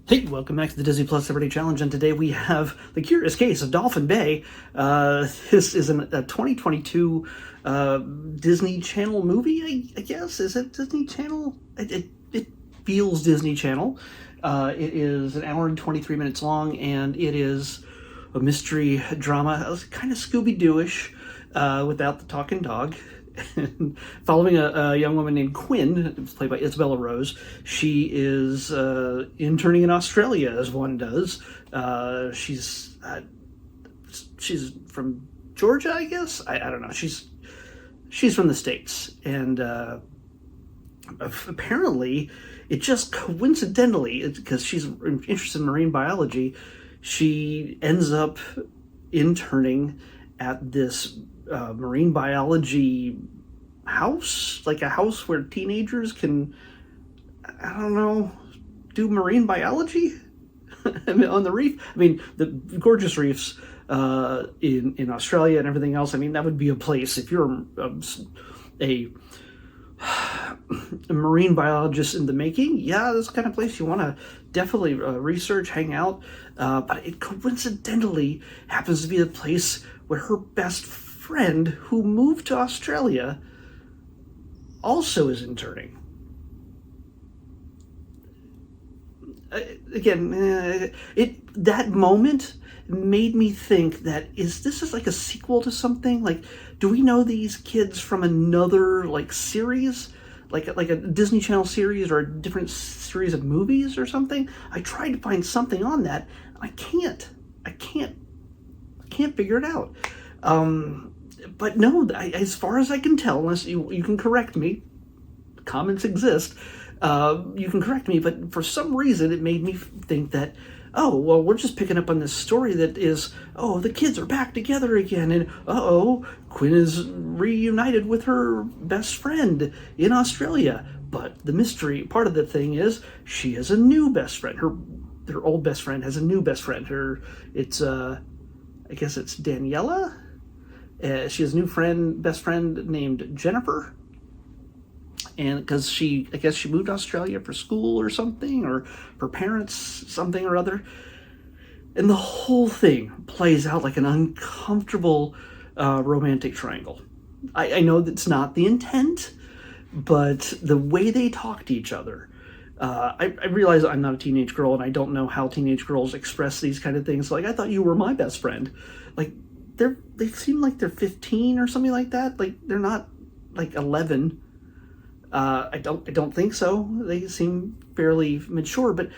Hey, welcome back to the Disney Plus Celebrity Challenge, and today we have The Curious Case of Dolphin Bay. This is a 2022 Disney Channel movie, I guess. Is it Disney Channel? It feels Disney Channel. It is an hour and 23 minutes long, and it is a mystery drama, kind of Scooby-Doo-ish, without the talking dog. Following a young woman named Quinn, played by Isabella Rose. She is interning in Australia, as one does. She's from Georgia, I guess. I don't know. She's from the States, and apparently, it just coincidentally, because she's interested in marine biology, she ends up interning at this marine biology house, like a house where teenagers can, I don't know, do marine biology on the reef. I mean, the gorgeous reefs in Australia and everything else. I mean, that would be a place if you're a marine biologist in the making. Yeah, that's the kind of place you want to definitely research, hang out. But it coincidentally happens to be the place where her best friend, who moved to Australia, also is interning. That moment made me think that this is like a sequel to something? Like, do we know these kids from another series, like a Disney Channel series or a different series of movies or something? I tried to find something on that. I can't figure it out. But no, as far as I can tell, unless you can correct me, comments exist, you can correct me, but for some reason it made me think that, oh, well, we're just picking up on this story that is, oh, the kids are back together again, and Quinn is reunited with her best friend in Australia. But the mystery part of the thing is she has a new best friend. Her old best friend has a new best friend. I guess it's Daniela. She has a new best friend named Jennifer. And because I guess she moved to Australia for school or something, or her parents, something or other. And the whole thing plays out like an uncomfortable romantic triangle. I know that's not the intent, but the way they talk to each other, I realize I'm not a teenage girl and I don't know how teenage girls express these kind of things. Like, I thought you were my best friend. Like, they seem like they're 15 or something like that. Like, they're not like 11. I don't think so. They seem fairly mature, but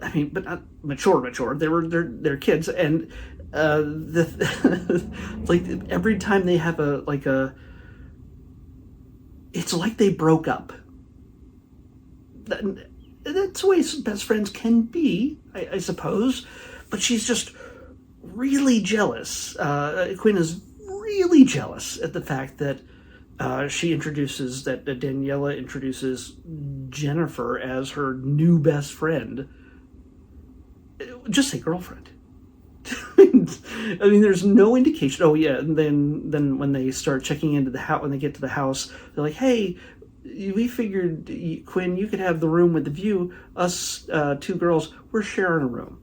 I mean, but not mature. They're kids, and like every time they have it's like they broke up. That's the way best friends can be, I suppose. But she's just really jealous. Quinn is really jealous at the fact that Daniela introduces Jennifer as her new best friend. Just say girlfriend. I mean, there's no indication. Oh yeah, and then when they start checking into the house, when they get to the house, they're like, "Hey, we figured, Quinn, you could have the room with the view. Us two girls, we're sharing a room."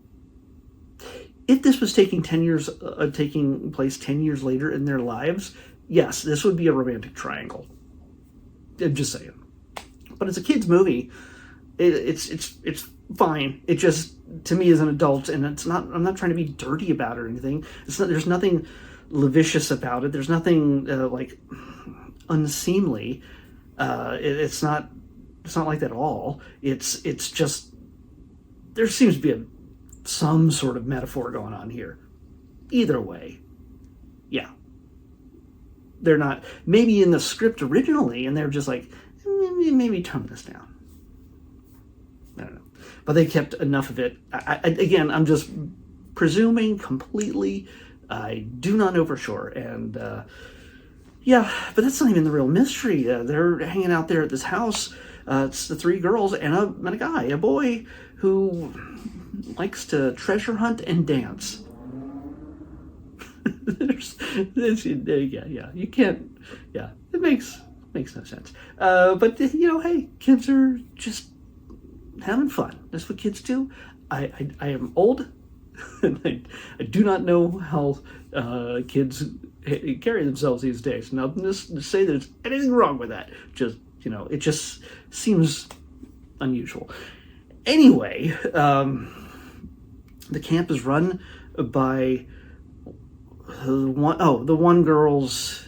If this was taking place 10 years later in their lives, yes, this would be a romantic triangle. I'm just saying. But it's a kid's movie. It's fine. It just, to me as an adult, and I'm not trying to be dirty about it or anything. There's nothing lascivious about it. There's nothing unseemly. It's not like that at all. It's just, there seems to be some sort of metaphor going on here. Either way, yeah. They're not, maybe in the script originally, and they're just like, maybe tone this down. I don't know. But they kept enough of it. Again, I'm just presuming completely. I do not know for sure. And yeah, but that's not even the real mystery. They're hanging out there at this house. It's the three girls and a guy, a boy who likes to treasure hunt and dance. You can't. Yeah, it makes no sense. But hey, kids are just having fun. That's what kids do. I am old, and I do not know how kids carry themselves these days. Now, just to say there's anything wrong with that, just, it just seems unusual. Anyway, the camp is run by the one girl's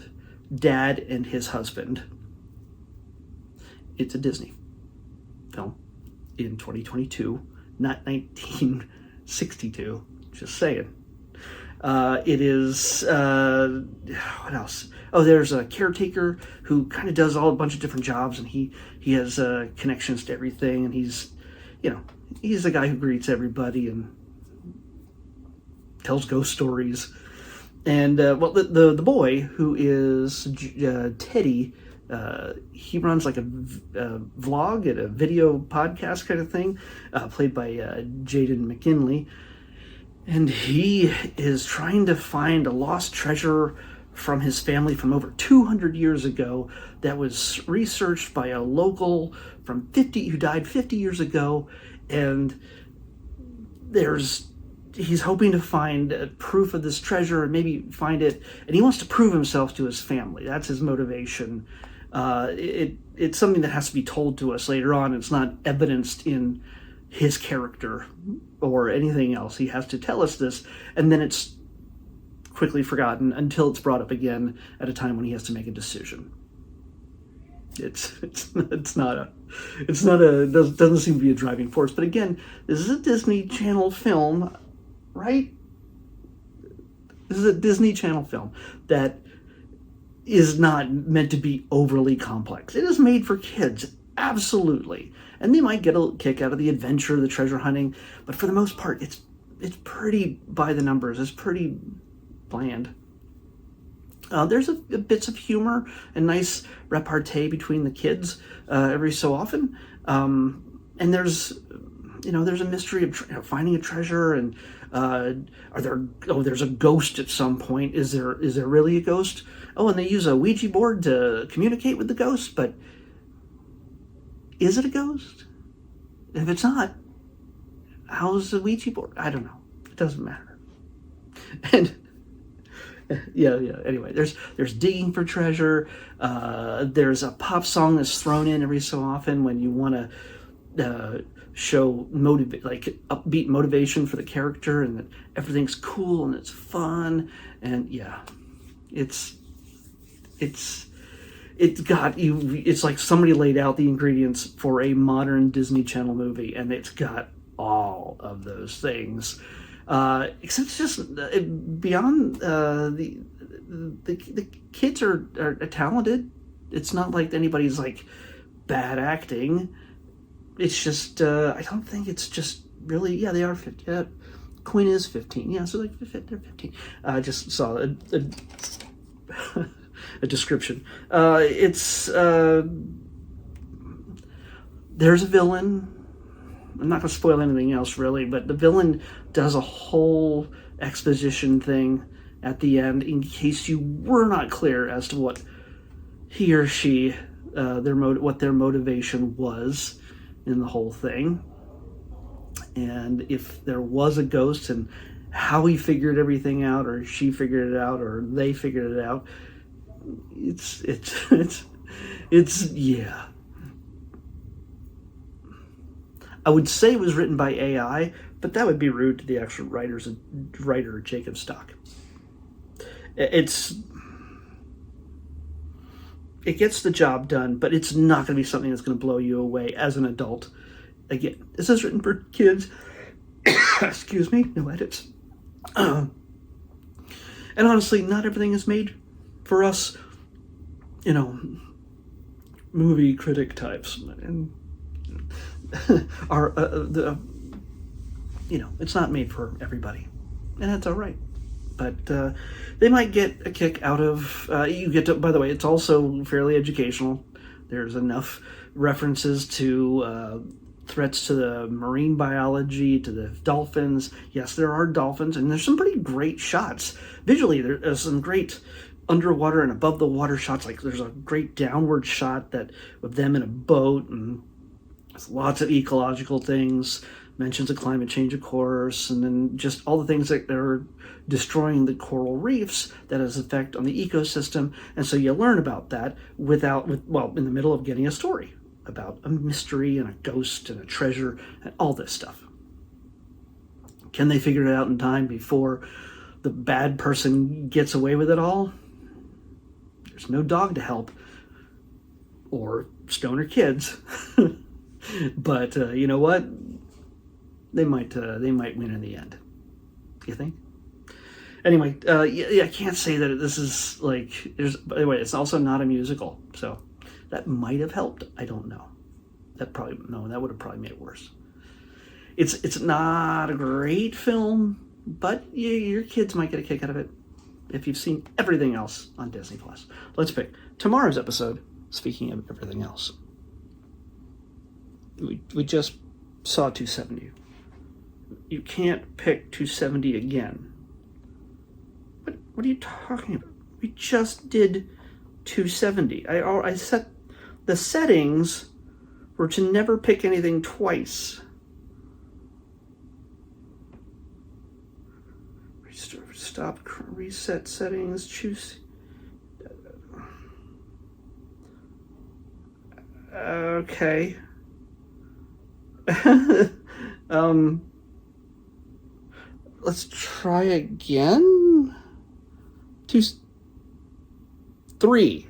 dad and his husband. It's a Disney film in 2022, not 1962. Just saying. It is, what else? Oh, there's a caretaker who kind of does a bunch of different jobs, and he has connections to everything, and he's the guy who greets everybody and tells ghost stories. And, the boy, who is Teddy, he runs like a vlog and a video podcast kind of thing, played by Jaden McKinley. And he is trying to find a lost treasure from his family from over 200 years ago that was researched by a local who died 50 years ago. And he's hoping to find proof of this treasure and maybe find it. And he wants to prove himself to his family. That's his motivation. It's something that has to be told to us later on. It's not evidenced in his character or anything else. He has to tell us this, and then it's quickly forgotten until it's brought up again at a time when he has to make a decision. It doesn't seem to be a driving force. But again, this is a Disney Channel film, right? This is a Disney Channel film that is not meant to be overly complex. It is made for kids, absolutely. And they might get a kick out of the adventure, the treasure hunting, but for the most part, it's pretty by the numbers. It's pretty bland. There's a bits of humor and nice repartee between the kids every so often, and there's a mystery of finding a treasure. And there's a ghost at some point. Is there really a ghost? Oh, and they use a Ouija board to communicate with the ghost, but is it a ghost? If it's not, how's the Ouija board? I don't know. It doesn't matter. And yeah. Anyway, there's digging for treasure. There's a pop song that's thrown in every so often when you want to show upbeat motivation for the character, and that everything's cool and it's fun. And yeah, it's like somebody laid out the ingredients for a modern Disney Channel movie, and it's got all of those things. Except it's just beyond the kids are talented. It's not like anybody's like bad acting. It's just I don't think it's just really. Yeah, they are 15. Quinn is 15. Yeah, so they're 15. I just saw a description. There's a villain. I'm not going to spoil anything else, really, but the villain does a whole exposition thing at the end in case you were not clear as to what he or she, what their motivation was in the whole thing. And if there was a ghost and how he figured everything out, or she figured it out, or they figured it out, it's yeah. I would say it was written by AI, but that would be rude to the actual writer, Jacob Stock. It gets the job done, but it's not going to be something that's going to blow you away as an adult. Again, this is written for kids. Excuse me, no edits. And honestly, not everything is made for us, movie critic types. And it's not made for everybody, and that's all right. But they might get a kick out of. By the way, it's also fairly educational. There's enough references to threats to the marine biology, to the dolphins. Yes, there are dolphins, and there's some pretty great shots. Visually, there's some great underwater and above the water shots. Like there's a great downward shot of them in a boat, and There's lots of ecological things, mentions of climate change, of course, and then just all the things that are destroying the coral reefs that has effect on the ecosystem. And so you learn about that in the middle of getting a story about a mystery and a ghost and a treasure and all this stuff. Can they figure it out in time before the bad person gets away with it all? There's no dog to help, or stoner kids. But you know what? They might win in the end. You think? Anyway, I can't say that this is like. By the way, it's also not a musical, so that might have helped. I don't know. That would have probably made it worse. It's not a great film, but your kids might get a kick out of it if you've seen everything else on Disney Plus. Let's pick tomorrow's episode. Speaking of everything else, we just saw 270. You can't pick 270 again. What are you talking about? We just did 270. I set the settings were to never pick anything twice. Stop, reset settings, choose. Okay. Let's try again. 2, 3.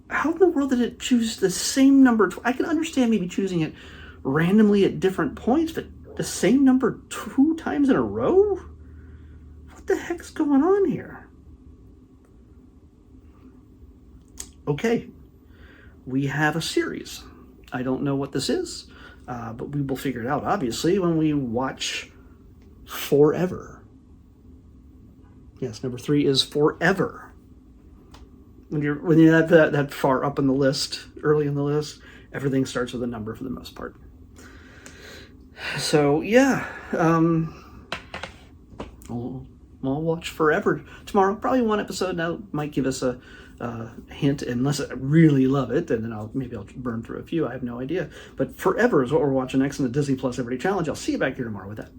How in the world did it choose the same number? I can understand maybe choosing it randomly at different points, but the same number 2 times in a row? What the heck's going on here? Okay, we have a series. I don't know what this is, but we will figure it out, obviously, when we watch Forever. Yes, number 3 is Forever. When you're that far up in the list, early in the list, everything starts with a number for the most part. So yeah, I'll watch Forever tomorrow. Probably one episode now might give us a hint, unless I really love it, and then I'll burn through a few. I have no idea. But Forever is what we're watching next in the Disney Plus Everyday Challenge. I'll see you back here tomorrow with that.